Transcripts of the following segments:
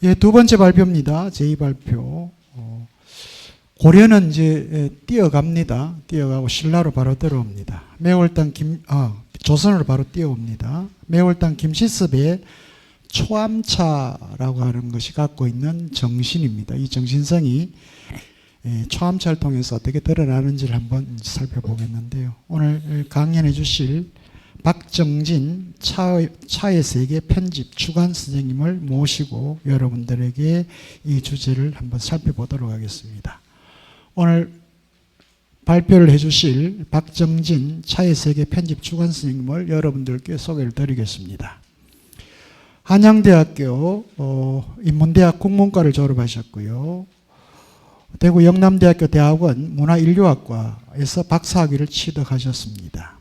예, 두 번째 발표입니다. 제2발표. 고려는 이제 뛰어갑니다. 뛰어가고 신라로 바로 들어옵니다. 매월당 조선으로 바로 뛰어옵니다. 매월당 김시섭의 초암차라고 하는 것이 갖고 있는 정신입니다. 이 정신성이 초암차를 통해서 어떻게 드러나는지를 한번 살펴보겠는데요. 오늘 강연해 주실 박정진 차의 세계 편집 주간 선생님을 모시고 여러분들에게 이 주제를 한번 살펴보도록 하겠습니다. 오늘 발표를 해 주실 박정진 차의 세계 편집 주간 선생님을 여러분들께 소개를 드리겠습니다. 한양대학교 인문대학 국문과를 졸업하셨고요. 대구 영남대학교 대학원 문화인류학과에서 박사학위를 취득하셨습니다.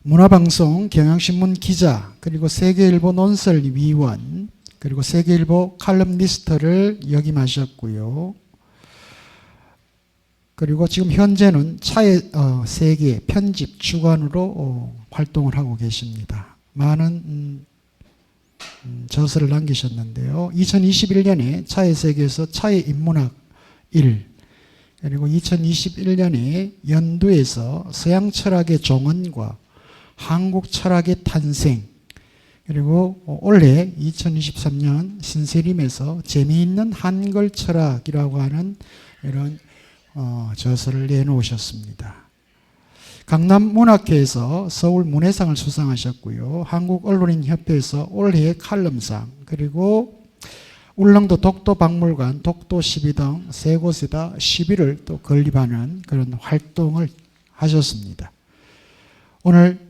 문화방송 경향신문 기자, 그리고 세계일보 논설위원, 그리고 세계일보 칼럼니스트를 역임하셨고요. 그리고 지금 현재는 차의 세계 편집 주간으로 활동을 하고 계십니다. 많은 저서를 남기셨는데요. 2021년에 차의 세계에서 차의 인문학 1, 그리고 2021년에 연두에서 서양 철학의 종언과 한국 철학의 탄생, 그리고 올해 2023년 신세림에서 재미있는 한글 철학이라고 하는 이런 저서를 내놓으셨습니다. 강남문학회에서 서울문예상을 수상하셨고요. 한국언론인협회에서 올해의 칼럼상, 그리고 울릉도 독도박물관, 독도12 등 세 곳에다 시비를 또 건립하는 그런 활동을 하셨습니다. 오늘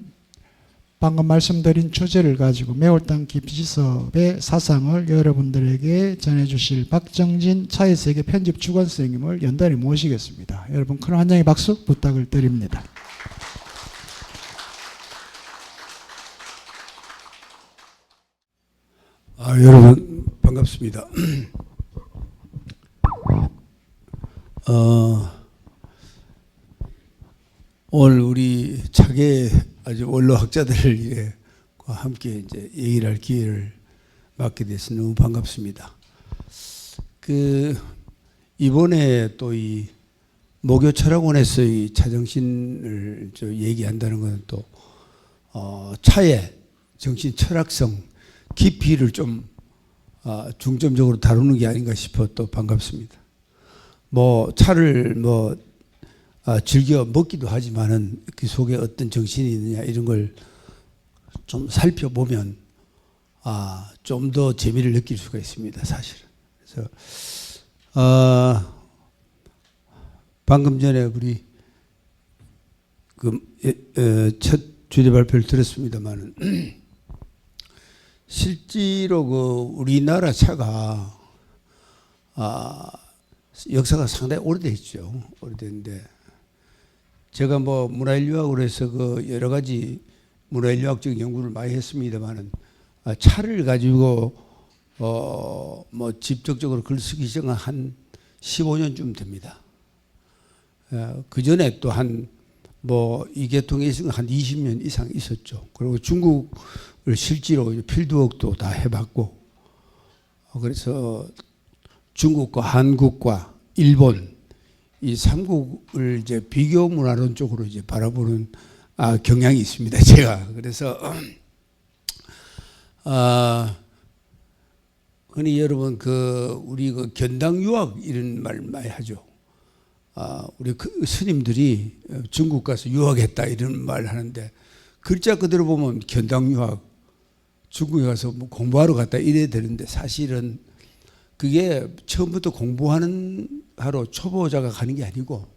방금 말씀드린 주제를 가지고 매월당 김시섭의 사상을 여러분들에게 전해주실 박정진 차의 세계 편집 주간 선생님을 연단히 모시겠습니다. 여러분 큰 환장의 박수 부탁을 드립니다. 여러분 반갑습니다. 오늘 우리 차계 아주 원로학자들과 함께 이제 얘기를 할 기회를 맡게 돼서 너무 반갑습니다. 이번에 또 이 모교철학원에서 이 차정신을 얘기한다는 것은 또 차의 정신 철학성 깊이를 좀 중점적으로 다루는 게 아닌가 싶어 또 반갑습니다. 차를 즐겨 먹기도 하지만은 그 속에 어떤 정신이 있느냐 이런 걸 좀 살펴보면 좀 더 재미를 느낄 수가 있습니다, 사실은. 그래서 방금 전에 우리 첫 주제 발표를 들었습니다만은 실제로 우리나라 차가 역사가 상당히 오래됐죠. 오래됐는데 제가 문화인류학으로 해서 여러 가지 문화인류학적 연구를 많이 했습니다만은 차를 가지고 직접적으로 글 쓰기 시작한 한 15년쯤 됩니다. 그 전에 또 이 계통에 있으면 한 20년 이상 있었죠. 그리고 중국을 실제로 필드웍도 다 해봤고, 그래서 중국과 한국과 일본 이 3국을 이제 비교 문화론 쪽으로 이제 바라보는 경향이 있습니다, 제가. 그래서 흔히 여러분 우리 견당 유학 이런 말 많이 하죠. 우리 스님들이 중국 가서 유학했다 이런 말 하는데 글자 그대로 보면 견당 유학, 중국에 가서 공부하러 갔다 이래야 되는데 사실은 그게 처음부터 공부하는 하러 초보자가 가는 게 아니고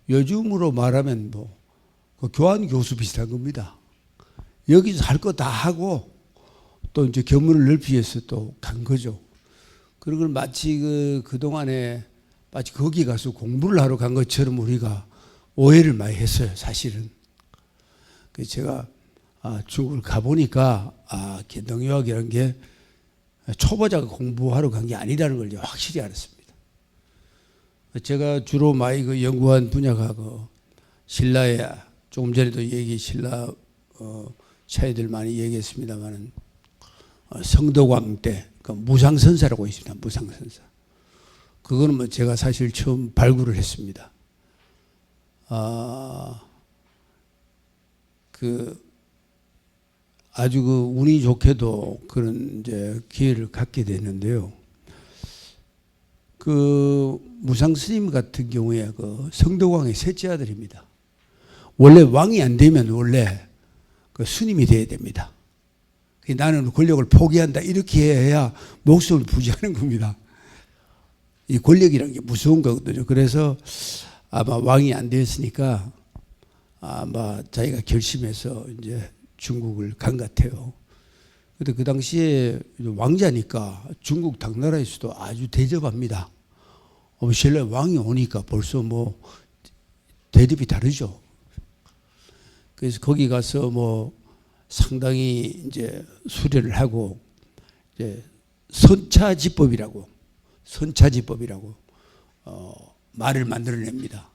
요즘으로 말하면 교환 교수 비슷한 겁니다. 여기서 할 거 다 하고 또 이제 견문을 넓히기 위해서 또 간 거죠. 그리고 마치 그동안에 마치 거기 가서 공부를 하러 간 것처럼 우리가 오해를 많이 했어요, 사실은. 그래서 제가 중국을 가보니까 견당유학이라는 게 초보자가 공부하러 간 게 아니라는 걸 확실히 알았습니다. 제가 주로 많이 연구한 분야가 신라의 조금 전에도 신라 차이들 많이 얘기했습니다만은 성덕왕 때 그 무상선사라고 있습니다. 무상선사. 그거는 뭐 제가 사실 처음 발굴을 했습니다. 아주 그 운이 좋게도 그런 이제 기회를 갖게 됐는데요. 그 무상 스님 같은 경우에 그 성덕왕의 셋째 아들입니다. 원래 왕이 안 되면 원래 그 스님이 돼야 됩니다. 나는 권력을 포기한다 이렇게 해야 목숨을 부지하는 겁니다. 이 권력이라는 게 무서운 거거든요. 그래서 아마 왕이 안 되었으니까 아마 자기가 결심해서 이제 중국을 간 것 같아요. 근데 그 당시에 왕자니까 중국 당나라에서도 아주 대접합니다. 신라 왕이 오니까 벌써 뭐 대접이 다르죠. 그래서 거기 가서 뭐 상당히 이제 수련을 하고 이제 선차지법이라고 말을 만들어냅니다.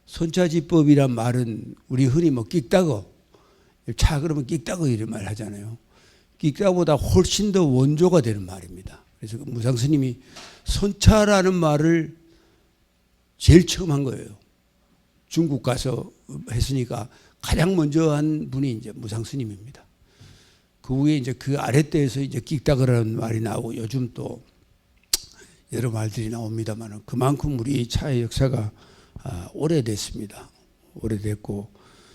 선차지법이란 말은 우리 흔히 뭐 끽다거 차 그러면 끽다거 이런 말 하잖아요. 끽다거보다 훨씬 더 원조가 되는 말입니다. 그래서 그 무상 스님이 선차라는 말을 제일 처음 한 거예요. 중국 가서 했으니까 가장 먼저 한 분이 이제 무상 스님입니다. 그 후에 이제 그 아랫대에서 이제 끽다거라는 말이 나오고 요즘 또 여러 말들이 나옵니다만 그만큼 우리 차의 역사가 오래됐습니다. 오래됐고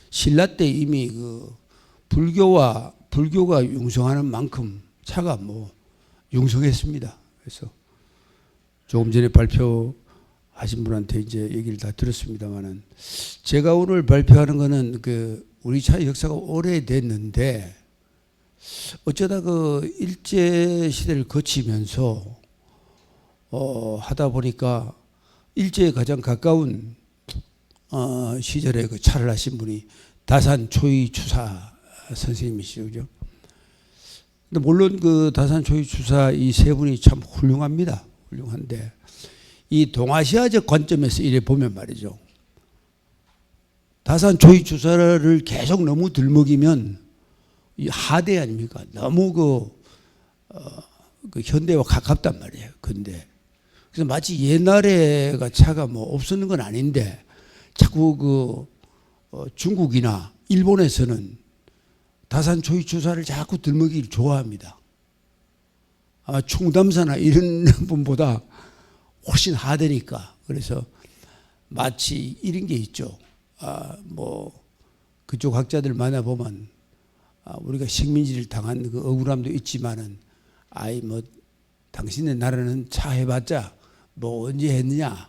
신라 때 이미 그 불교가 융성하는 만큼 차가 뭐 융성했습니다. 그래서 조금 전에 발표하신 분한테 이제 얘기를 다 들었습니다만은 제가 오늘 발표하는 거는 그 우리 차의 역사가 오래됐는데 어쩌다 그 일제 시대를 거치면서 하다 보니까 일제에 가장 가까운 시절에 그 차를 하신 분이 다산 초이 추사 선생님이시죠. 그죠? 근데 물론 그 다산 초이 추사 이 세 분이 참 훌륭합니다. 훌륭한데 이 동아시아적 관점에서 이래 보면 말이죠. 다산 초이 추사를 계속 너무 들먹이면 이 하대 아닙니까? 너무 그 현대와 가깝단 말이에요. 근데 그래서 마치 옛날에가 차가 뭐 없었는 건 아닌데 자꾸 중국이나 일본에서는 다산 초이 추사를 자꾸 들먹이를 좋아합니다. 아마 총담사나 이런 분보다 훨씬 하대니까. 그래서 마치 이런 게 있죠. 뭐 그쪽 학자들 만나보면 우리가 식민지를 당한 그 억울함도 있지만은 뭐 당신의 나라는 차 해봤자 뭐 언제 했느냐.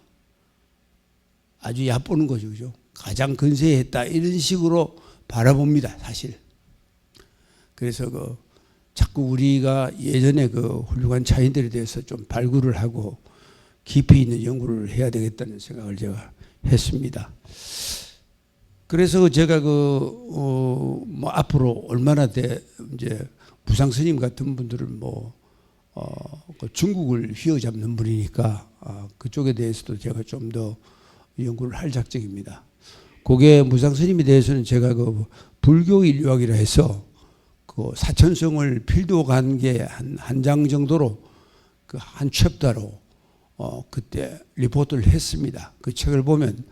아주 얕보는 거죠. 그죠? 가장 근세했다. 이런 식으로 바라봅니다. 사실. 그래서 자꾸 우리가 예전에 그 훌륭한 차인들에 대해서 좀 발굴을 하고 깊이 있는 연구를 해야 되겠다는 생각을 제가 했습니다. 그래서 제가 뭐 앞으로 얼마나 이제 무상 스님 같은 분들은 그 중국을 휘어잡는 분이니까 그쪽에 대해서도 제가 좀 더 연구를 할 작정입니다. 그게 무상 스님에 대해서는 제가 그 불교 인류학이라 해서 그 사천성을 필도 간 게 한 장 정도로 그 한 챕터로 그때 리포트를 했습니다. 그 책을 보면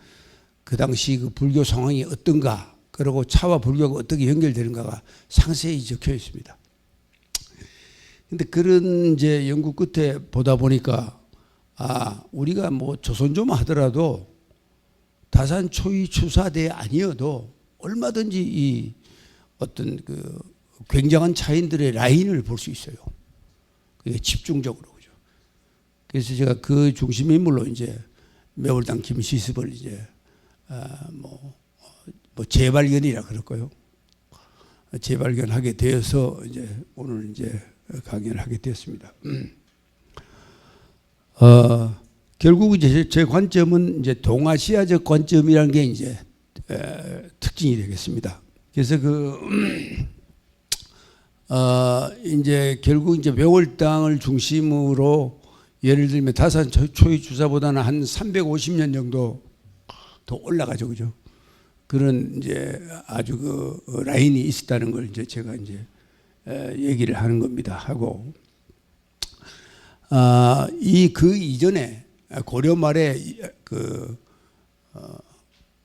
그 당시 그 불교 상황이 어떤가, 그리고 차와 불교가 어떻게 연결되는가가 상세히 적혀 있습니다. 근데 그런 이제 연구 끝에 보다 보니까 우리가 뭐 조선조만 하더라도 다산 초이 추사대 아니어도 얼마든지 이 어떤 그 굉장한 차인들의 라인을 볼 수 있어요. 그게 집중적으로. 그죠. 그래서 제가 그 중심 인물로 이제 매월당 김시습을 이제 뭐 재발견이라 그럴까요? 재발견하게 되어서 이제 오늘 이제 강연을 하게 되었습니다. 결국 이제 제 관점은 이제 동아시아적 관점이라는 게 이제 특징이 되겠습니다. 그래서 이제 결국 이제 매월당을 중심으로 예를 들면 다산 초이 주사보다는 한 350년 정도 더 올라가죠, 그죠? 그런 이제 아주 그 라인이 있었다는 걸 이제 제가 이제 얘기를 하는 겁니다. 하고 이 그 이전에 고려 말에 그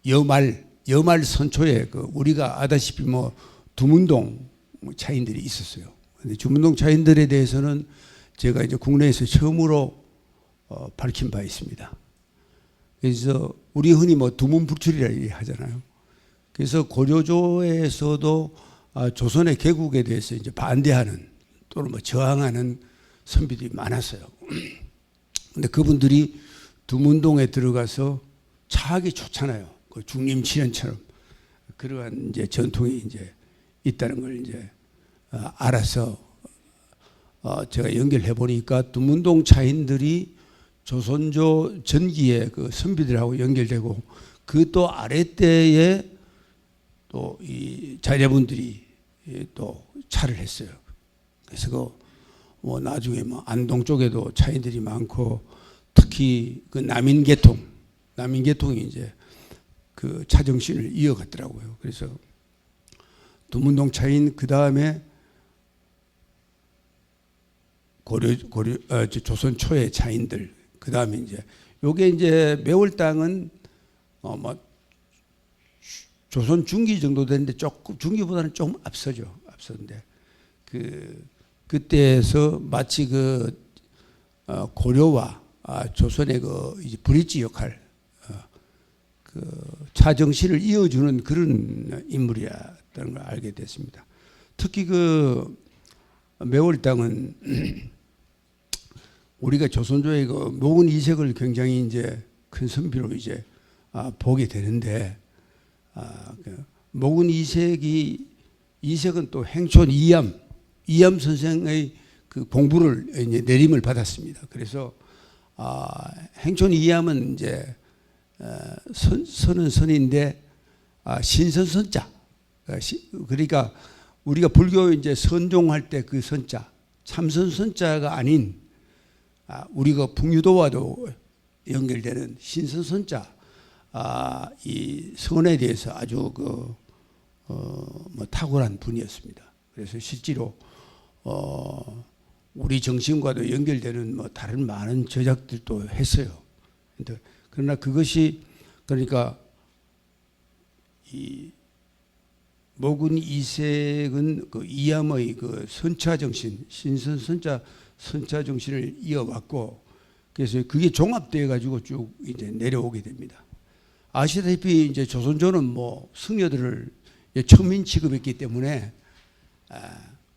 여말 선초에 그 우리가 아다시피 뭐 두문동 차인들이 있었어요. 근데 두문동 차인들에 대해서는 제가 이제 국내에서 처음으로 밝힌 바 있습니다. 그래서 우리 흔히 뭐 두문불출이라 하잖아요. 그래서 고려조에서도 조선의 개국에 대해서 이제 반대하는 또는 뭐 저항하는 선비들이 많았어요. 근데 그분들이 두문동에 들어가서 차하기 좋잖아요. 그 중림치련처럼 그러한 이제 전통이 이제 있다는 걸 이제 알아서 제가 연결해 보니까 두문동 차인들이 조선조 전기의 그 선비들하고 연결되고 그 또 아랫대에 또 이 자녀분들이 또 차를 했어요. 그래서 그 뭐 나중에 뭐 안동 쪽에도 차인들이 많고 특히 그 남인계통이 이제 그 차정신을 이어갔더라고요. 그래서 두문동 차인 그 다음에 조선 초의 차인들 그 다음에 이제 요게 이제 매월당은 뭐 조선 중기 정도 되는데 조금 중기보다는 조금 앞서는데 그때에서 마치 그 고려와 조선의 그 이제 브릿지 역할 그 차정신을 이어주는 그런 인물이었다는 걸 알게 됐습니다. 특히 그 매월당은 우리가 조선조의 그 모근 이색을 굉장히 이제 큰 선비로 이제 보게 되는데 그 모근 이색은 또 행촌 이암 선생의 그 공부를 이제 내림을 받았습니다. 그래서 행촌 이암은 이제 선은 선인데 신선선자 그러니까 우리가 불교 이제 선종할 때 그 선자 참선선자가 아닌 우리가 북유도와도 연결되는 신선선자 이 선에 대해서 아주 뭐 탁월한 분이었습니다. 그래서 실제로 우리 정신과도 연결되는 뭐 다른 많은 저작들도 했어요. 그러나 그것이 그러니까 이 모근 이색은 그 이암의 그 선차 정신, 신선 선차 정신을 이어왔고 그래서 그게 종합되어 가지고 쭉 이제 내려오게 됩니다. 아시다시피 이제 조선조는 뭐 승려들을 천민 취급했기 때문에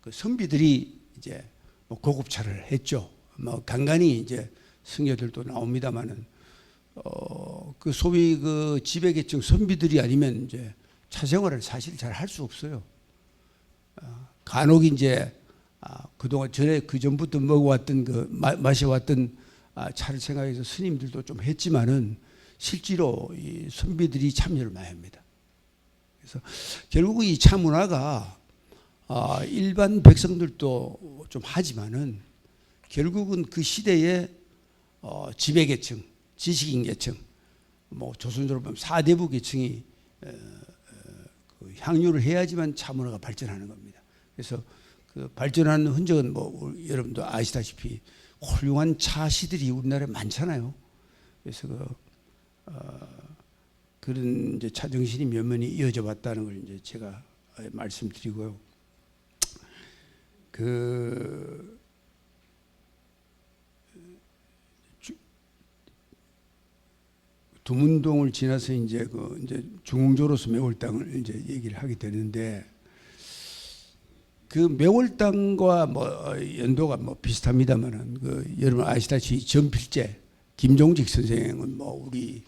그 선비들이 이제 뭐 고급차를 했죠. 뭐 간간히 이제 승려들도 나옵니다만은 그 소위 그 지배계층 선비들이 아니면 이제 차 생활을 사실 잘 할 수 없어요. 간혹 이제 그동안 그 전부터 먹어왔던 그 마셔왔던 차를 생각해서 스님들도 좀 했지만은 실제로 이 선비들이 참여를 많이 합니다. 그래서 결국 이 차 문화가 일반 백성들도 좀 하지만은 결국은 그 시대의 지배계층, 지식인 계층, 뭐 조선조로 보면 사대부 계층이 그 향유를 해야지만 차 문화가 발전하는 겁니다. 그래서 그 발전하는 흔적은 뭐 여러분도 아시다시피 훌륭한 차시들이 우리나라에 많잖아요. 그래서 그런 이제 차 정신이 면면이 이어져 왔다는 걸 이제 제가 말씀드리고요. 두문동을 지나서 이제 이제 중흥조로서 매월당을 이제 얘기를 하게 되는데 그 매월당과 뭐 연도가 뭐 비슷합니다만은 여러분 아시다시피 전필제 김종직 선생은 뭐 우리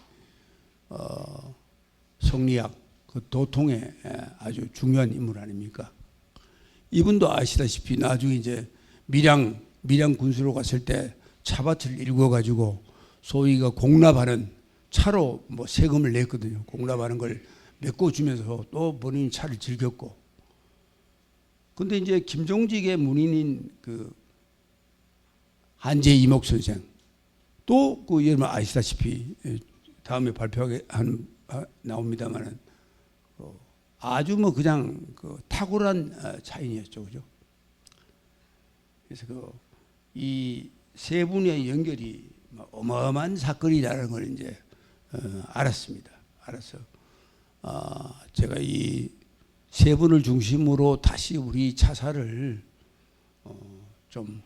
성리학 그 도통의 아주 중요한 인물 아닙니까? 이분도 아시다시피 나중에 이제 밀양 군수로 갔을 때 차밭을 일궈 가지고 소위가 공납하는 차로 뭐 세금을 냈거든요. 공납하는 걸 메꿔주면서 또 본인이 차를 즐겼고. 근데 이제 김종직의 문인인 그 한재 이목 선생 또 그 여러분 아시다시피 다음에 발표하게 나옵니다만은 아주 뭐 그냥 탁월한 차인이었죠, 그죠? 그래서 이 세 분의 연결이 어마어마한 사건이라는 걸 이제 알았습니다. 알아서 제가 이 세 분을 중심으로 다시 우리 차사를 좀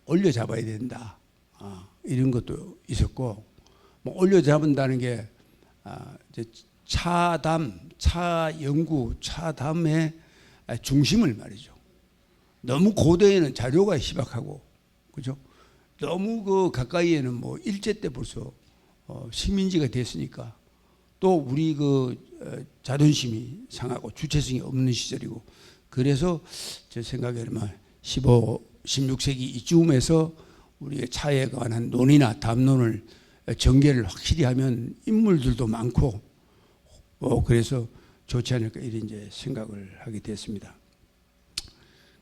올려 잡아야 된다. 이런 것도 있었고, 올려 잡는다는 게 이제 차 연구, 차담의 중심을 말이죠. 너무 고대에는 자료가 희박하고, 그죠? 너무 그 가까이에는 일제 때 벌써 식민지가 됐으니까 또 우리 그 자존심이 상하고 주체성이 없는 시절이고, 그래서 제 생각에는 16세기 이쯤에서 우리의 차에 관한 논의나 담론을 전개를 확실히 하면 인물들도 많고 그래서 좋지 않을까 이런 이제 생각을 하게 됐습니다.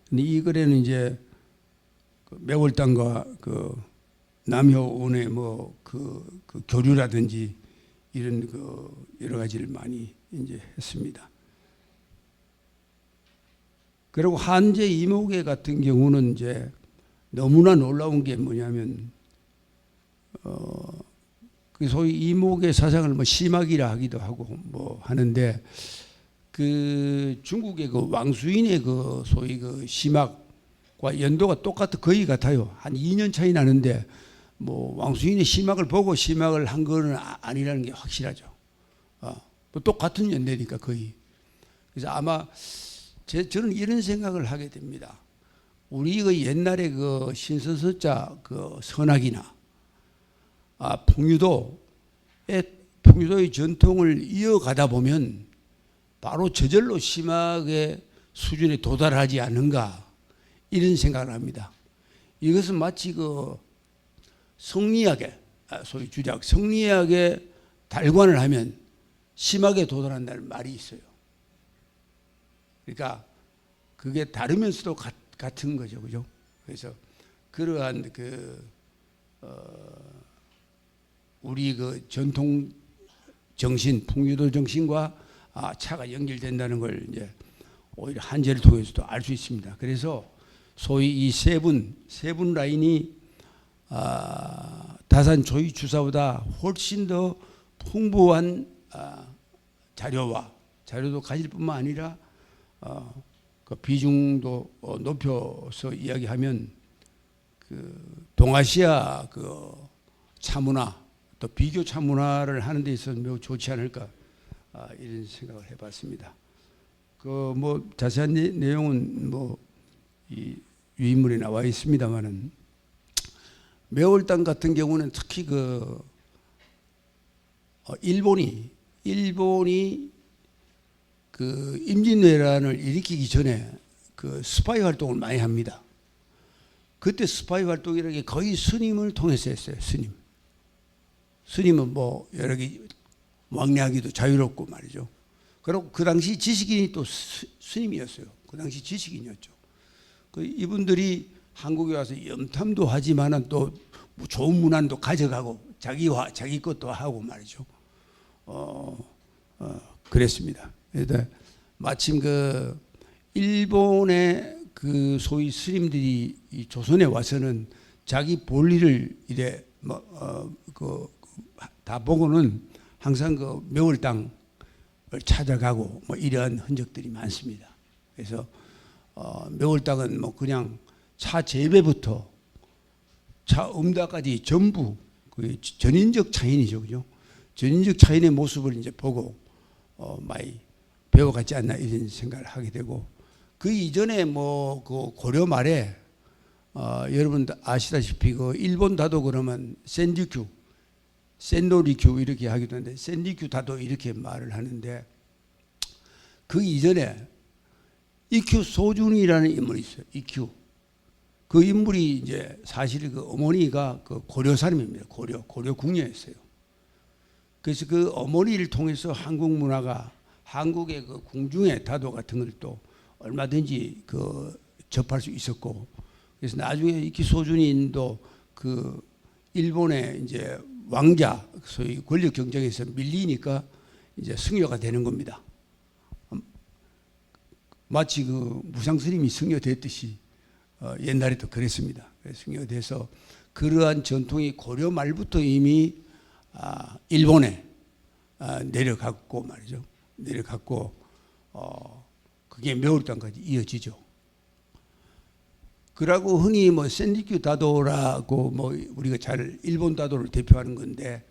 근데 이 글에는 이제 매월당과 그 남효운의 그 교류라든지 이런 그 여러 가지를 많이 이제 했습니다. 그리고 한제 이목의 같은 경우는 이제 너무나 놀라운 게 뭐냐면 그 소위 이목의 사상을 심학이라 하기도 하고 하는데, 그 중국의 그 왕수인의 그 소위 그 심학과 연도가 거의 같아요. 한 2년 차이 나는데 왕수인의 심학을 보고 심학을 한 거는 아니라는 게 확실하죠. 똑같은 연대니까 거의. 그래서 아마 저는 이런 생각을 하게 됩니다. 우리 그 옛날에 그 신선서자 그 선학이나 풍유도의 전통을 이어가다 보면 바로 저절로 심학의 수준에 도달하지 않는가 이런 생각을 합니다. 이것은 마치 그 성리학의 소위 주작 성리학의 달관을 하면 심학에 도달한다는 말이 있어요. 그러니까 그게 다르면서도 같은 거죠, 그죠? 그래서 그러한 우리 그 전통 정신, 풍유도 정신과 차가 연결된다는 걸 이제 오히려 한제를 통해서도 알 수 있습니다. 그래서 소위 이 세 분 라인이 다산 조이 주사보다 훨씬 더 풍부한 자료도 가질 뿐만 아니라 그 비중도 높여서 이야기하면 그 동아시아 그 차문화 또 비교 차문화를 하는 데 있어서 매우 좋지 않을까 이런 생각을 해봤습니다. 그 자세한 내용은 이 유인물에 나와 있습니다만은 매월당 같은 경우는 특히 그 일본이 그 임진왜란을 일으키기 전에 그 스파이 활동을 많이 합니다. 그때 스파이 활동이라는 게 거의 스님을 통해서 했어요. 스님은 여러 개 왕래하기도 자유롭고 말이죠. 그리고 그 당시 지식인이 또 스님이었어요. 그 당시 지식인이었죠. 이분들이 한국에 와서 염탐도 하지만은 또 좋은 문안도 가져가고 자기 것도 하고 말이죠. 그랬습니다. 그래서 마침 그 일본의 그 소위 스님들이 이 조선에 와서는 자기 볼일을 이래 다 보고는 항상 그 매월당을 찾아가고 이러한 흔적들이 많습니다. 그래서 매월당은 그냥 차 재배부터 차 음다까지 전부 그 전인적 차인이죠, 그죠? 전인적 차인의 모습을 이제 보고 많이 배워갔지 않나 이런 생각을 하게 되고, 그 이전에 그 고려 말에 여러분 아시다시피 그 일본 다도 그러면 센노리큐 이렇게 하기도 하는데 센리큐 다도 이렇게 말을 하는데, 그 이전에 이큐 소준이라는 인물이 있어요. 이큐. 그 인물이 이제 사실 그 어머니가 그 고려 사람입니다. 고려 궁녀였어요. 그래서 그 어머니를 통해서 한국 문화가 한국의 그 궁중의 다도 같은 걸 또 얼마든지 그 접할 수 있었고, 그래서 나중에 이키 소준인도 그 일본의 이제 왕자 소위 권력 경쟁에서 밀리니까 이제 승려가 되는 겁니다. 마치 그 무상 스님이 승려됐듯이 옛날에도 그랬습니다. 승려가 돼서 그러한 전통이 고려 말부터 이미 일본에 내려갔고 말이죠. 내려갔고 그게 매울 땅까지 이어지죠. 그러고 흔히 뭐 센리큐 다도라고 뭐 우리가 잘 일본 다도를 대표하는 건데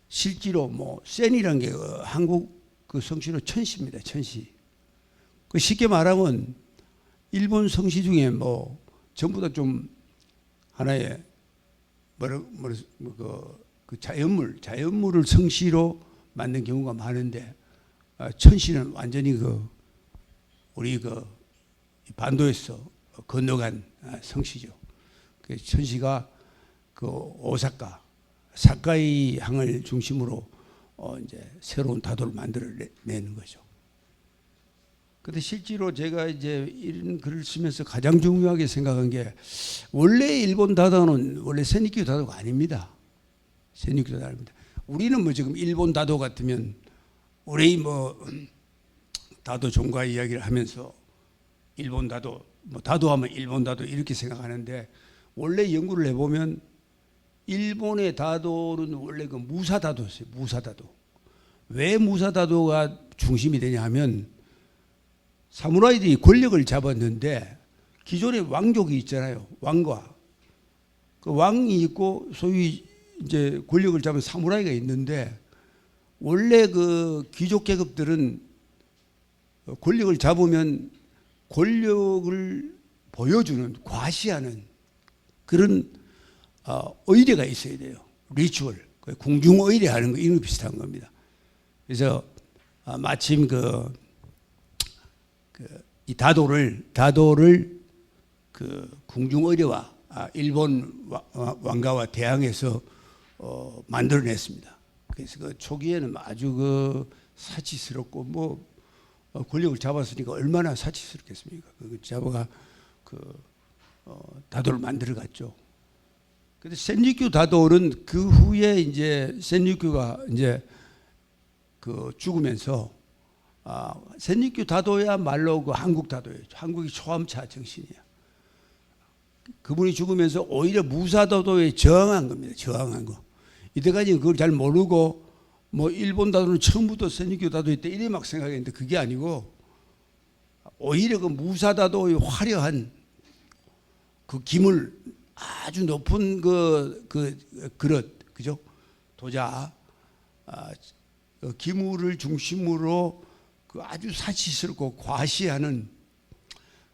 실제로 뭐 센이라는 게 한국 그 성씨로 천시입니다. 천시. 그 쉽게 말하면 일본 성씨 중에 뭐 전부 다 좀 하나의 그 자연물을 성씨로 만든 경우가 많은데 천시는 완전히 그 우리 그 반도에서 건너간 성씨죠. 그 천시가 그 오사카 사카이 항을 중심으로 이제 새로운 다도를 만들어내는 거죠. 근데 실제로 제가 이제 이런 글을 쓰면서 가장 중요하게 생각한 게 원래 일본 다도는 원래 센리큐 다도가 아닙니다. 센리큐 다도가 아닙니다. 우리는 뭐 지금 일본 다도 같으면 우리 뭐 다도 종가 이야기를 하면서 일본 다도 뭐 다도하면 일본 다도 이렇게 생각하는데 원래 연구를 해보면 일본의 다도는 원래 그 무사다도였어요. 무사다도. 왜 무사다도가 중심이 되냐 하면 사무라이들이 권력을 잡았는데 기존에 왕족이 있잖아요. 왕과 그 왕이 있고 소위 이제 권력을 잡은 사무라이가 있는데 원래 그 귀족 계급들은 권력을 잡으면 권력을 보여주는 과시하는 그런 의례가 있어야 돼요. 리추얼 궁중 의례하는 거 이런 거 비슷한 겁니다. 그래서 마침 이 다도를 그 궁중 의례와 일본 왕가와 대항해서 만들어냈습니다. 그래서 그 초기에는 아주 그 사치스럽고 뭐 권력을 잡았으니까 얼마나 사치스럽겠습니까? 그 잡아가 다도를 만들어갔죠. 근데 센리큐 다도는 그 후에 이제 센리큐가 이제 그 죽으면서 센리큐 다도야말로 그 한국 다도예요. 한국이 초함차 정신이야. 그분이 죽으면서 오히려 무사다도에 저항한 겁니다. 저항한 거. 이때까지 그걸 잘 모르고 뭐 일본 다도는 처음부터 센리큐 다도였다 이래 막 생각했는데 그게 아니고 오히려 그 무사다도의 화려한 그 기물 아주 높은 그 그릇 그죠? 도자 기물을 중심으로 그 아주 사치스럽고 과시하는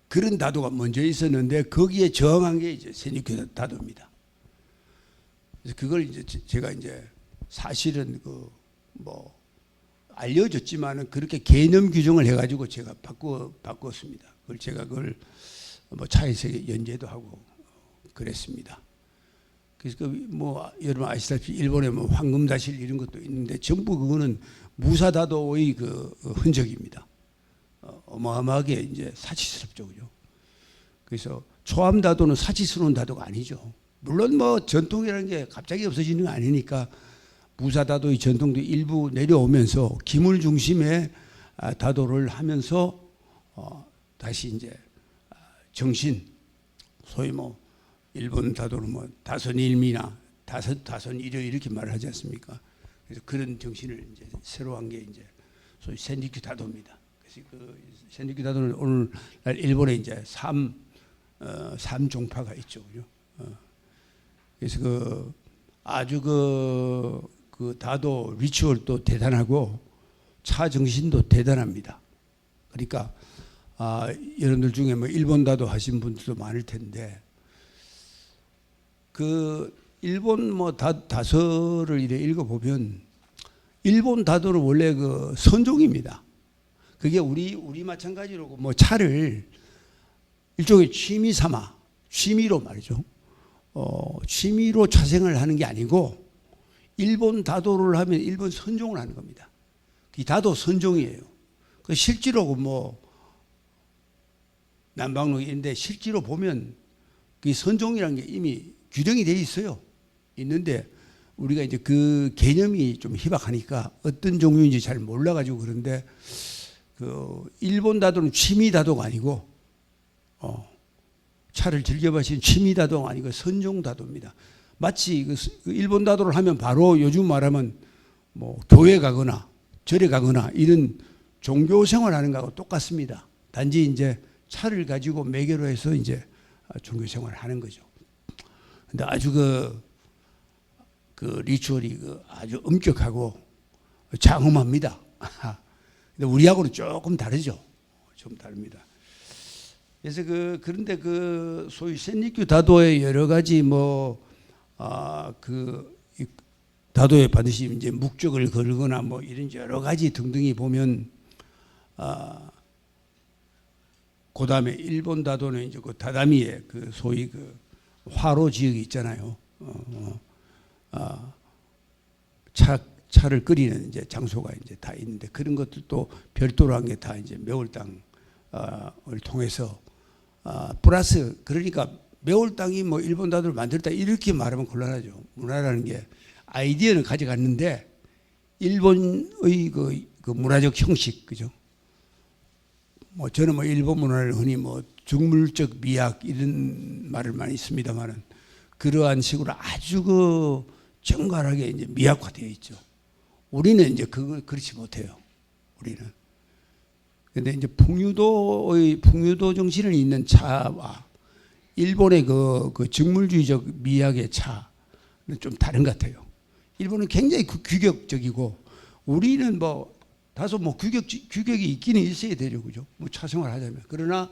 그런 다도가 먼저 있었는데 거기에 저항한 게 이제 센리큐 다도입니다. 그래서 그걸 이제 제가 이제 사실은 그 뭐 알려졌지만은 그렇게 개념 규정을 해가지고 제가 바꿨습니다. 그걸 제가 그걸 뭐 차에서 연재도 하고 그랬습니다. 그래서 그 뭐 여러분 아시다시피 일본에 뭐 황금다실 이런 것도 있는데 전부 그거는 무사다도의 그 흔적입니다. 어마어마하게 이제 사치스럽죠, 그죠? 그래서 초암다도는 사치스러운 다도가 아니죠. 물론 뭐 전통이라는 게 갑자기 없어지는 거 아니니까 무사다도의 전통도 일부 내려오면서 기물 중심의 다도를 하면서 다시 이제 정신 소위 뭐 일본 다도는 뭐 다선일미나 다선일여 이렇게 말을 하지 않습니까? 그래서 그런 정신을 이제 새로 한 게 이제 소위 센리큐 다도입니다. 그래서 그 센리큐 다도는 오늘날 일본에 이제 삼종파가 있죠, 그죠? 그래서 그 아주 그 다도 리추얼도 대단하고 차 정신도 대단합니다. 그러니까 여러분들 중에 뭐 일본 다도 하신 분들도 많을 텐데 그 일본 뭐 다서를 이래 읽어보면 일본 다도는 원래 그 선종입니다. 그게 우리 마찬가지로 뭐 차를 일종의 취미 삼아 취미로 말이죠. 취미로 차생을 하는 게 아니고 일본 다도를 하면 일본 선종을 하는 겁니다. 이 다도 선종이에요. 그 실제로 뭐 남방록인데 실제로 보면 그 선종이라는 게 이미 규정이 되어 있어요. 있는데 우리가 이제 그 개념이 좀 희박하니까 어떤 종류인지 잘 몰라가지고 그런데 그 일본 다도는 취미 다도가 아니고 차를 즐겨 마시는 취미 다도가 아니고 선종 다도입니다. 마치 그 일본 다도를 하면 바로 요즘 말하면 뭐 교회 가거나 절에 가거나 이런 종교 생활하는 거하고 똑같습니다. 단지 이제 차를 가지고 매개로 해서 이제 종교 생활을 하는 거죠. 근데 아주 그 리추얼이 아주 엄격하고 장엄합니다. 근데 우리하고는 조금 다르죠. 좀 다릅니다. 그래서 그런데 소위 샌리큐 다도의 여러 가지 다도에 반드시 이제 묵적을 걸거나 뭐 이런 여러 가지 등등이 보면 그 다음에 일본 다도는 이제 그 다다미에 소위 화로 지역이 있잖아요. 차를 끓이는 이제 장소가 이제 다 있는데 그런 것들도 별도로 한 게 다 이제 매월당을 통해서 플러스 그러니까 매월당이 뭐 일본 다도를 만들었다 이렇게 말하면 곤란하죠. 문화라는 게 아이디어는 가져갔는데 일본의 그 문화적 형식 그죠? 뭐 저는 뭐 일본 문화를 흔히 뭐 중물적 미학 이런 말을 많이 씁니다만은 그러한 식으로 아주 정갈하게 이제 미학화되어 있죠. 우리는 이제 그렇지 못해요. 우리는. 근데 이제 풍유도 정신을 잇는 차와 일본의 그 직물주의적 미학의 차는 좀 다른 것 같아요. 일본은 굉장히 규격적이고 우리는 뭐 다소 뭐 규격이 있기는 있어야 되죠, 그죠? 뭐 차 생활하자면 그러나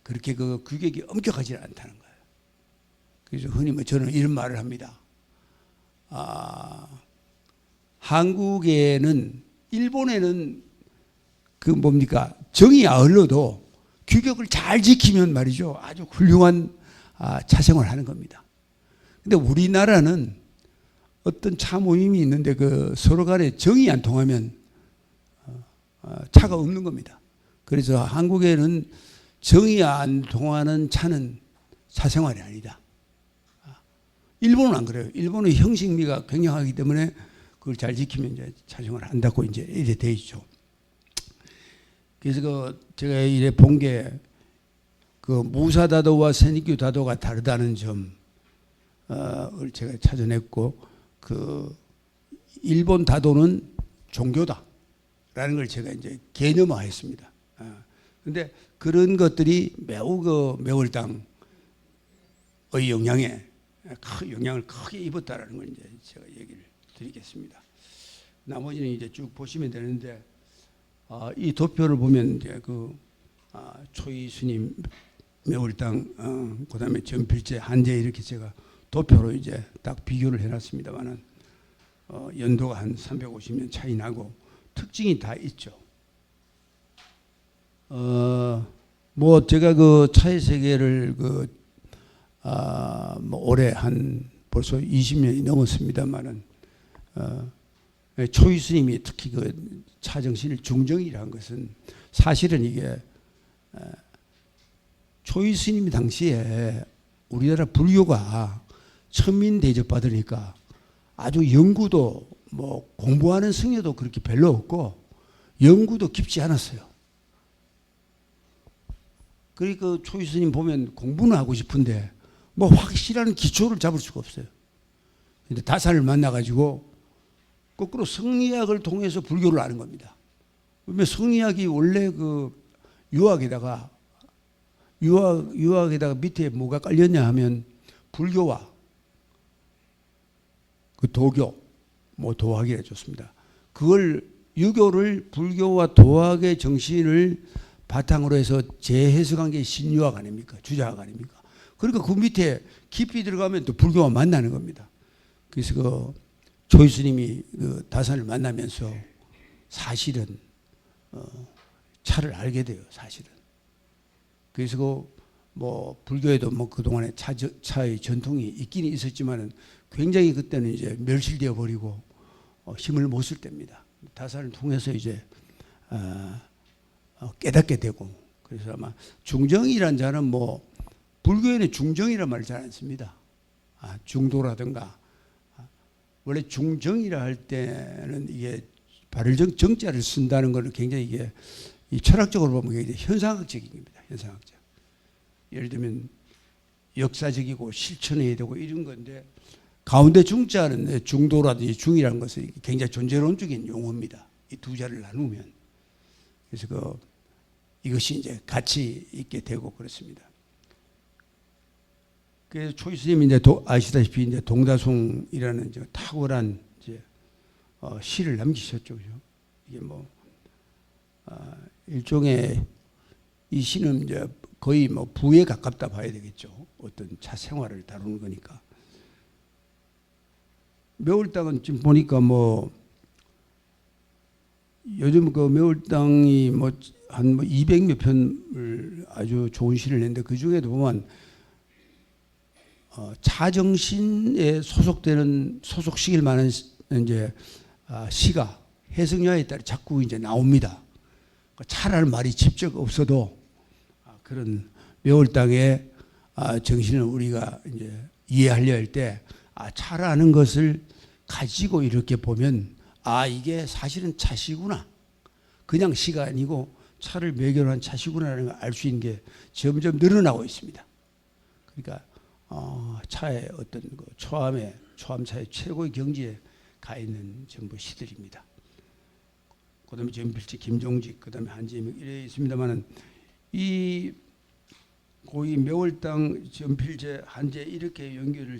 그렇게 규격이 엄격하지는 않다는 거예요. 그래서 흔히 뭐 저는 이런 말을 합니다. 한국에는 일본에는 정이 아울러도 규격을 잘 지키면 말이죠 아주 훌륭한 차 생활을 하는 겁니다. 근데 우리나라는 어떤 차 모임이 있는데 서로 간에 정이 안 통하면 차가 없는 겁니다. 그래서 한국에는 정이 안 통하는 차는 차 생활이 아니다. 일본은 안 그래요. 일본은 형식미가 굉장하기 때문에 그걸 잘 지키면 이제 차 생활을 한다고 이제 이래 돼 있죠. 그래서 제가 이래 본 게 무사 다도와 샌리큐 다도가 다르다는 점을 제가 찾아냈고 일본 다도는 종교다라는 걸 제가 이제 개념화했습니다. 그런데 그런 것들이 매우 매월당의 영향을 크게 입었다라는 걸 이제 제가 얘기를 드리겠습니다. 나머지는 이제 쭉 보시면 되는데 이 도표를 보면 이제 초이 스님 매월당 그다음에 전필제 한제 이렇게 제가 도표로 이제 딱 비교를 해놨습니다만은 연도가 한 350년 차이 나고 특징이 다 있죠. 뭐 제가 차의 세계를 뭐 올해 한 벌써 20년이 넘었습니다만은 초이 스님이 특히 차 정신을 중정이라는 것은 사실은 이게 초이 스님이 당시에 우리나라 불교가 천민 대접 받으니까 아주 연구도 뭐 공부하는 승려도 그렇게 별로 없고 연구도 깊지 않았어요. 그러니까 초이 스님 보면 공부는 하고 싶은데 뭐 확실한 기초를 잡을 수가 없어요. 근데 다산을 만나가지고 거꾸로 성리학을 통해서 불교를 아는 겁니다. 왜냐면 성리학이 원래 유학에다가 밑에 뭐가 깔렸냐 하면 불교와 도교, 뭐 도학이라 좋습니다. 그걸 유교를 불교와 도학의 정신을 바탕으로 해서 재해석한 게 신유학 아닙니까? 주자학 아닙니까? 그러니까 그 밑에 깊이 들어가면 또 불교와 만나는 겁니다. 그래서 초이 스님이 다산을 만나면서 사실은 차를 알게 돼요. 사실은. 그래서 뭐 불교에도 뭐 그동안에 차의 전통이 있기는 있었지만은 굉장히 그때는 이제 멸실되어 버리고 힘을 못 쓸 때입니다. 다산을 통해서 이제 깨닫게 되고 그래서 아마 중정이란 자는 뭐 불교에는 중정이란 말을 잘 안 씁니다. 중도라든가 원래 중정이라 할 때는 이게 발을정 정자를 쓴다는 것은 굉장히 이게 이 철학적으로 보면 굉장히 현상학적인 겁니다. 현상학적. 예를 들면 역사적이고 실천해야 되고 이런 건데 가운데 중자는 중도라든지 중이라는 것은 굉장히 존재론적인 용어입니다. 이 두 자를 나누면. 그래서 이것이 이제 같이 있게 되고 그렇습니다. 그래서 초이스님이 이제 아시다시피 이제 동다송이라는 이제 탁월한 이제 시를 남기셨죠, 그죠? 이게 뭐 일종의 이 시는 이제 거의 뭐 부에 가깝다 봐야 되겠죠. 어떤 차 생활을 다루는 거니까. 매울땅은 지금 보니까 뭐 요즘 그 매울땅이 뭐 한 200몇 편을 아주 좋은 시를 냈는데 그 중에도 보면 차정신에 소속되는 소속시킬 만한 이제 시가 해석야에 따라 자꾸 이제 나옵니다. 차라는 말이 직접 없어도 그런 매울땅의 정신을 우리가 이제 이해하려 할 때 차라는 것을 가지고 이렇게 보면 이게 사실은 차시구나. 그냥 시가 아니고 차를 매개로 한 차시구나라는 걸 알 수 있는 게 점점 늘어나고 있습니다. 그러니까 차의 어떤 그 초함차의 최고의 경지에 가 있는 전부 시들입니다. 그다음에 전필제 김종직, 그다음에 한지명 이래 있습니다만은 이 고이 매월당 전필제 한제 이렇게 연결을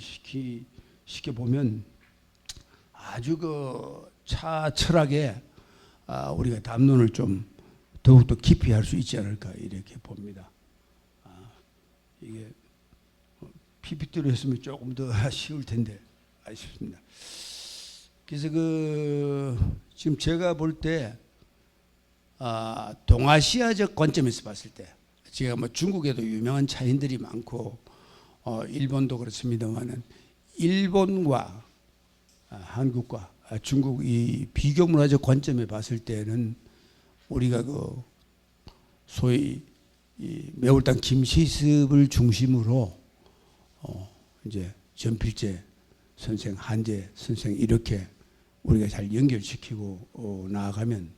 시켜 보면 아주 그 차 철학에 우리가 담론을 좀 더욱더 깊이 할 수 있지 않을까 이렇게 봅니다. 이게 PPT로 했으면 조금 더 쉬울 텐데 아쉽습니다. 그래서 지금 제가 볼 때 동아시아적 관점에서 봤을 때 제가 뭐 중국에도 유명한 차인들이 많고 일본도 그렇습니다만은 일본과 한국과 중국 이 비교 문화적 관점에 봤을 때는 우리가 그 소위 이 매울당 김시습을 중심으로 이제 전필제 선생, 한제 선생 이렇게 우리가 잘 연결시키고 나아가면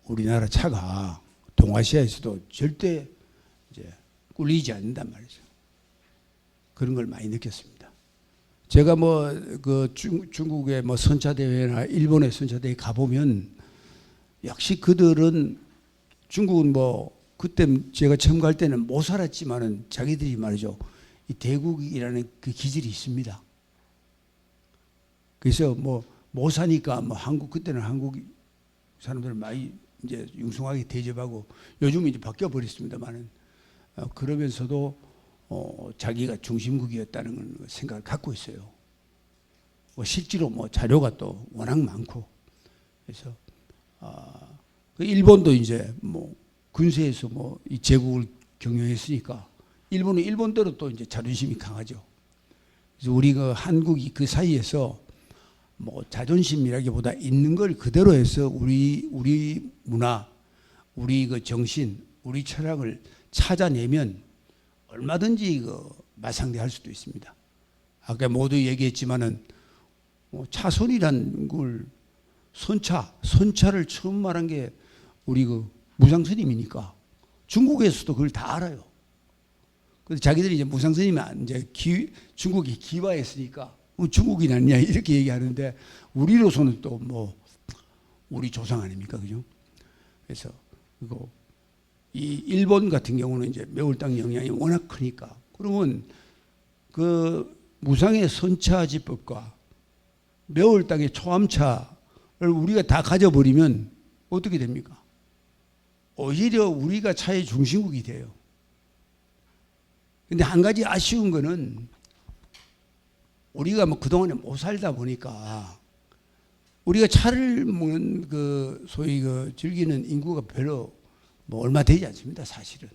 우리나라 차가 동아시아에서도 절대 이제 꿀리지 않는단 말이죠. 그런 걸 많이 느꼈습니다. 제가 뭐 그 중국의 뭐 선차 대회나 일본의 선차 대회 가보면 역시 그들은 중국은 뭐 그때 제가 처음 갈 때는 못 살았지만은 자기들이 말이죠. 이 대국이라는 그 기질이 있습니다. 그래서 뭐 못 사니까 뭐 그때는 한국 사람들을 많이 이제 융숭하게 대접하고 요즘은 이제 바뀌어 버렸습니다만은 그러면서도 자기가 중심국이었다는 생각을 갖고 있어요. 뭐 실제로 뭐 자료가 또 워낙 많고 그래서 그 일본도 이제 뭐 근세에서 뭐 이 제국을 경영했으니까 일본은 일본대로 또 이제 자존심이 강하죠. 그래서 우리 그 한국이 그 사이에서 뭐 자존심이라기보다 있는 걸 그대로 해서 우리 문화, 우리 그 정신, 우리 철학을 찾아내면 얼마든지 그 마상대할 수도 있습니다. 아까 모두 얘기했지만은 차선이란 걸 선차를 처음 말한 게 우리 그 무상스님이니까 중국에서도 그걸 다 알아요. 그래서 자기들이 이제 무상스님이 이제 중국이 기와했으니까 중국인 아니냐 이렇게 얘기하는데 우리로서는 또 뭐 우리 조상 아닙니까, 그죠? 그래서 그리고 이 일본 같은 경우는 이제 매울당 영향이 워낙 크니까 그러면 그 무상의 선차지법과 매울당의 초암차를 우리가 다 가져버리면 어떻게 됩니까? 오히려 우리가 차의 중심국이 돼요. 근데 한 가지 아쉬운 거는 우리가 뭐 그동안에 못 살다 보니까 우리가 차를 먹는 그 소위 그 즐기는 인구가 별로 뭐 얼마 되지 않습니다, 사실은.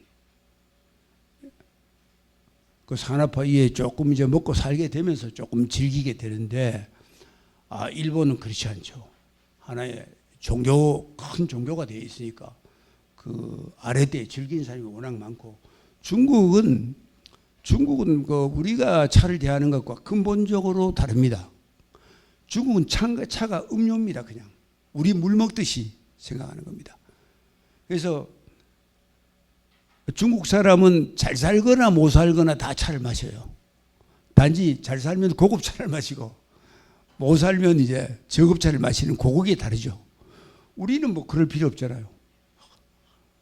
그 산업화 이에 조금 이제 먹고 살게 되면서 조금 즐기게 되는데 일본은 그렇지 않죠. 하나의 큰 종교가 되어 있으니까 그 아래때에 즐기는 사람이 워낙 많고 중국은 그 우리가 차를 대하는 것과 근본적으로 다릅니다. 중국은 차가 음료입니다. 그냥 우리 물 먹듯이 생각하는 겁니다. 그래서 중국 사람은 잘 살거나 못 살거나 다 차를 마셔요. 단지 잘 살면 고급 차를 마시고 못 살면 이제 저급 차를 마시는 그게 다르죠. 우리는 뭐 그럴 필요 없잖아요.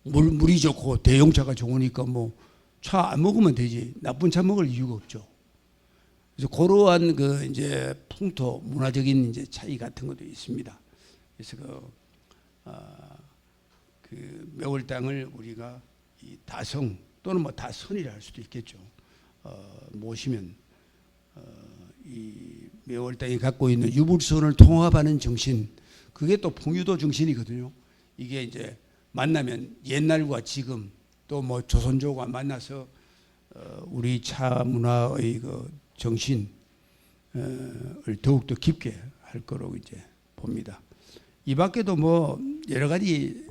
물이 좋고 대용차가 좋으니까 뭐 차 안 먹으면 되지. 나쁜 차 먹을 이유가 없죠. 그래서 그러한 그 이제 풍토 문화적인 이제 차이 같은 것도 있습니다. 그래서 그 매월당을 우리가 이 다성 또는 뭐 다선이라 할 수도 있겠죠. 모시면 이 매월당이 갖고 있는 유불선을 통합하는 정신, 그게 또 풍유도 정신이거든요. 이게 이제 만나면 옛날과 지금 또 뭐 조선조가 만나서 우리 차 문화의 그 정신을 더욱더 깊게 할 거라고 이제 봅니다. 이 밖에도 뭐 여러 가지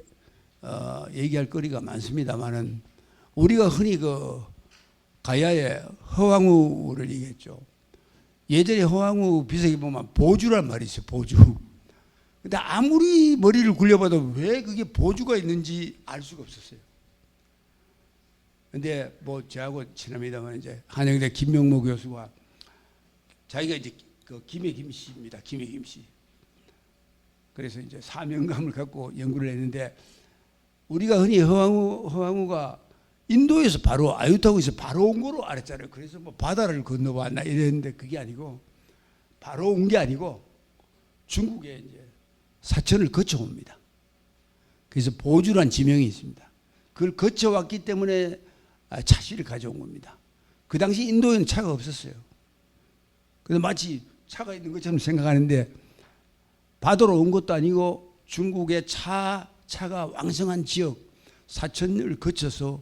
얘기할 거리가 많습니다만은 우리가 흔히 그 가야의 허황우를 얘기했죠. 예전에 허황우 비석에 보면 보주란 말이 있어요. 보주. 근데 아무리 머리를 굴려봐도 왜 그게 보주가 있는지 알 수가 없었어요. 근데 뭐 저하고 친합니다만 이제 한양대 김명모 교수와 자기가 이제 그 김해 김씨입니다. 김해 김씨. 그래서 이제 사명감을 갖고 연구를 했는데 우리가 흔히 허황우가 인도에서 바로 아유타고에서 바로 온 거로 알았잖아요. 그래서 뭐 바다를 건너왔나 이랬는데 그게 아니고 바로 온 게 아니고 중국에 이제 사천을 거쳐옵니다. 그래서 보주란 지명이 있습니다. 그걸 거쳐왔기 때문에 차씨를 가져온 겁니다. 그 당시 인도에는 차가 없었어요. 그래서 마치 차가 있는 것처럼 생각하는데 바다로 온 것도 아니고 중국의 차가 왕성한 지역 사천을 거쳐서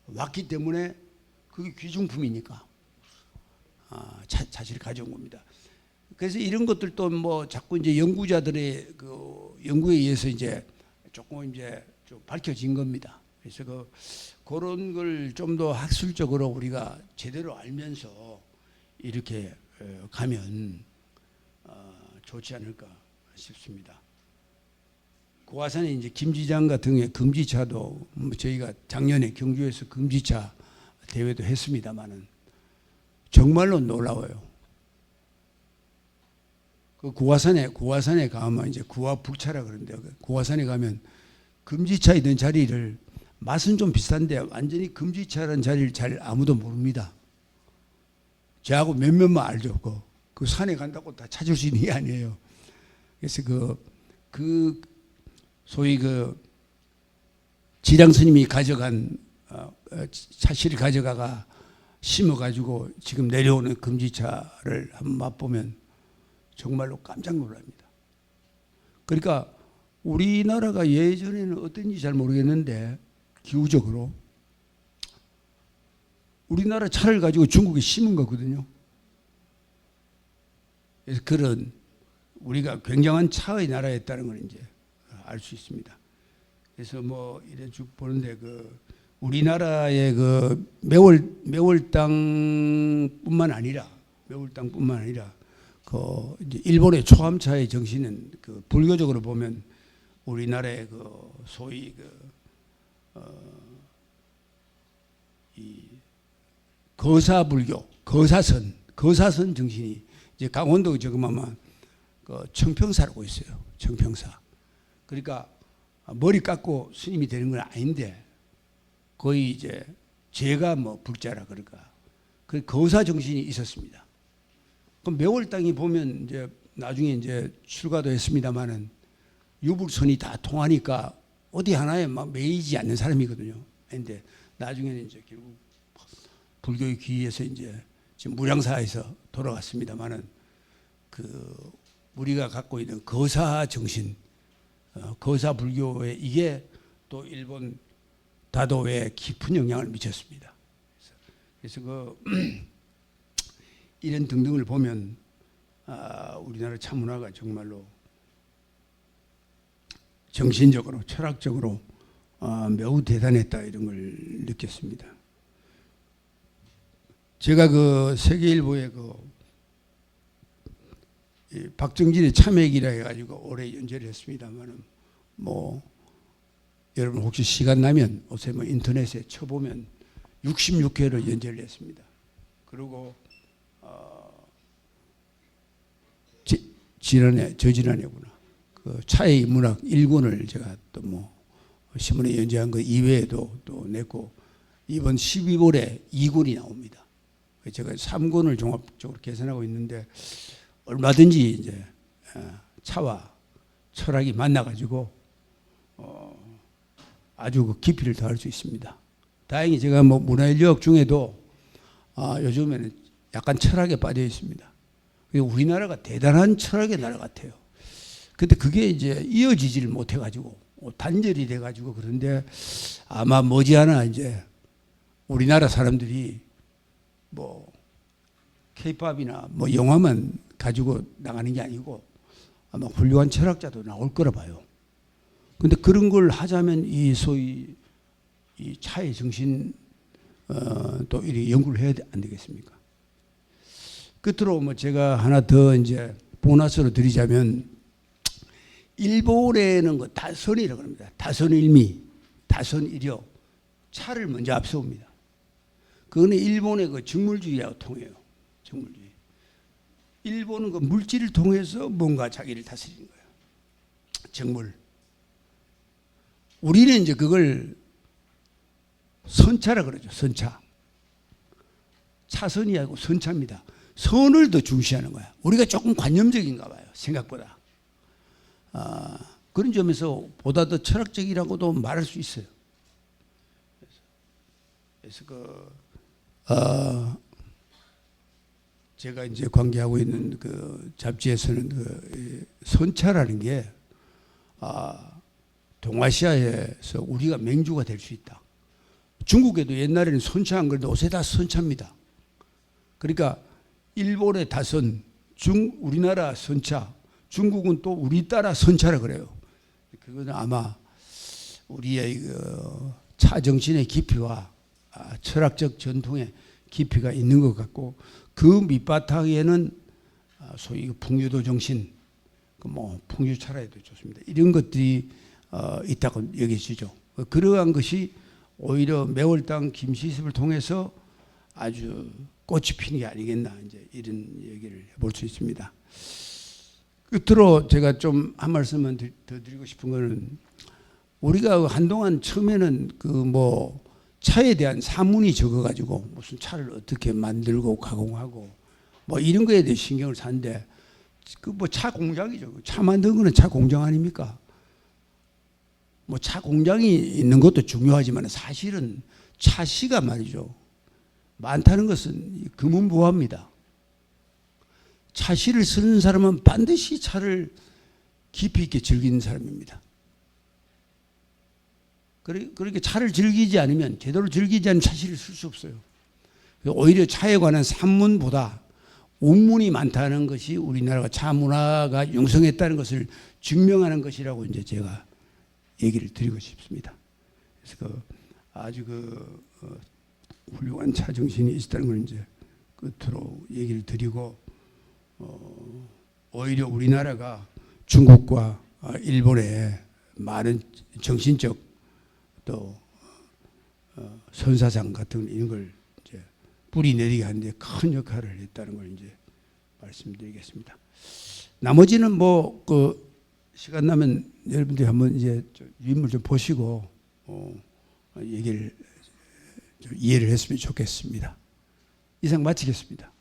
왔기 때문에 그게 귀중품이니까 차씨를 가져온 겁니다. 그래서 이런 것들도 뭐 자꾸 이제 연구자들의 그 연구에 의해서 이제 조금 이제 좀 밝혀진 겁니다. 그래서 그런 걸 좀 더 학술적으로 우리가 제대로 알면서 이렇게 가면 좋지 않을까 싶습니다. 고화산에 이제 김지장 같은 경우에 금지차도 저희가 작년에 경주에서 금지차 대회도 했습니다만은 정말로 놀라워요. 그 고화산에 가면 이제 구화 북차라 그러는데요. 고화산에 가면 금지차 있는 자리를 맛은 좀 비싼데 완전히 금지차라는 자리를 잘 아무도 모릅니다. 저하고 몇몇만 알죠. 그 산에 간다고 다 찾을 수 있는 게 아니에요. 그래서 그 소위 그 지량 스님이 가져간 차씨를 가져가가 심어가지고 지금 내려오는 금지차를 한번 맛보면 정말로 깜짝 놀랍니다. 그러니까 우리나라가 예전에는 어떤지 잘 모르겠는데 기후적으로 우리나라 차를 가지고 중국에 심은 거거든요. 그래서 그런 우리가 굉장한 차의 나라였다는 걸 이제 알 수 있습니다. 그래서 뭐 이래 쭉 보는데 그 우리나라의 그 매월당뿐만 아니라 그 이제 일본의 초암차의 정신은 그 불교적으로 보면 우리나라의 그 소위 이 거사불교, 거사선 정신이 이제 강원도 저거만 그 청평사라고 있어요. 청평사. 그러니까 머리 깎고 스님이 되는 건 아닌데 거의 이제 제가 뭐 불자라 그럴까. 그 거사 정신이 있었습니다. 그럼 매월당이 보면 이제 나중에 이제 출가도 했습니다만은 유불선이 다 통하니까 어디 하나에 막 매이지 않는 사람이거든요. 근데 나중에는 이제 결국 불교의 귀에서 이제 지금 무량사에서 돌아갔습니다만은 그 우리가 갖고 있는 거사 정신, 거사 불교에 이게 또 일본 다도에 깊은 영향을 미쳤습니다. 그래서 그 이런 등등을 보면 우리나라 차문화가 정말로 정신적으로 철학적으로 매우 대단했다 이런 걸 느꼈습니다. 제가 그 세계일보에 그 박정진의 참회기라 해가지고 올해 연재를 했습니다만은 뭐 여러분 혹시 시간 나면 요새 뭐 인터넷에 쳐보면 66회를 연재를 했습니다. 그리고 저지난해구나. 그 차의 문학 1권을 제가 또 뭐 신문에 연재한 거 이외에도 또 냈고 이번 12월에 2권이 나옵니다. 제가 3권을 종합적으로 개선하고 있는데 얼마든지 이제 차와 철학이 만나가지고 아주 그 깊이를 더할 수 있습니다. 다행히 제가 뭐 문화인력 중에도 요즘에는 약간 철학에 빠져 있습니다. 우리나라가 대단한 철학의 나라 같아요. 근데 그게 이제 이어지지를 못해가지고 단절이 돼가지고 그런데 아마 머지않아 이제 우리나라 사람들이 뭐 K-팝이나 뭐 영화만 가지고 나가는 게 아니고 아마 훌륭한 철학자도 나올 거라 봐요. 근데 그런 걸 하자면 이 소위 이 차의 정신 또 이렇게 연구를 해야 안 되겠습니까? 끝으로 뭐 제가 하나 더 이제 보너스로 드리자면 일본에는 그 다선이라고 합니다. 다선일미, 다선일효 차를 먼저 앞세웁니다. 그거는 일본의 그 정물주의하고 통해요. 정물주의. 일본은 그 물질을 통해서 뭔가 자기를 다스리는 거예요. 정물. 우리는 이제 그걸 선차라 그러죠. 선차. 차선이 아니고 선차입니다. 선을 더 중시하는 거야. 우리가 조금 관념적인가 봐요. 생각보다. 그런 점에서 보다 더 철학적이라고도 말할 수 있어요. 그래서 제가 이제 관계하고 있는 그 잡지에서는 그 선차라는 게 동아시아에서 우리가 맹주가 될 수 있다. 중국에도 옛날에는 선차한 걸 요새 다 선차입니다. 그러니까 일본의 다선, 우리나라 선차, 중국은 또 우리 따라 선차라 그래요. 그거는 아마 우리의 차 정신의 깊이와 철학적 전통의 깊이가 있는 것 같고 그 밑바탕에는 소위 풍유도 정신, 뭐 풍유차라 해도 좋습니다. 이런 것들이 있다고 여겨지죠. 그러한 것이 오히려 매월당 김시습을 통해서 아주 꽃이 피는 게 아니겠나 이제 이런 얘기를 해볼 수 있습니다. 끝으로 제가 좀 한 말씀만 더 드리고 싶은 거는 우리가 한동안 처음에는 그 뭐 차에 대한 사문이 적어가지고 무슨 차를 어떻게 만들고 가공하고 뭐 이런 거에 대해 신경을 샀는데 그 뭐 차 공장이죠. 차 만드는 거는 차 공장 아닙니까? 뭐 차 공장이 있는 것도 중요하지만 사실은 차씨가 말이죠. 많다는 것은 금은부화입니다. 차씨를 쓰는 사람은 반드시 차를 깊이 있게 즐기는 사람입니다. 그렇게 차를 즐기지 않으면 제대로 즐기지 않으면 차씨를 쓸 수 없어요. 오히려 차에 관한 산문보다 운문이 많다는 것이 우리나라가 차 문화가 영성했다는 것을 증명하는 것이라고 이제 제가 얘기를 드리고 싶습니다. 그래서 아주 훌륭한 차 정신이 있었다는 걸 이제 끝으로 얘기를 드리고 오히려 우리나라가 중국과 일본의 많은 정신적 또 선사상 같은 이런 걸 이제 뿌리 내리게 하는데 큰 역할을 했다는 걸 이제 말씀드리겠습니다. 나머지는 뭐 그 시간 나면 여러분들이 한번 이제 인물 좀 보시고 얘기를 좀 이해를 했으면 좋겠습니다. 이상 마치겠습니다.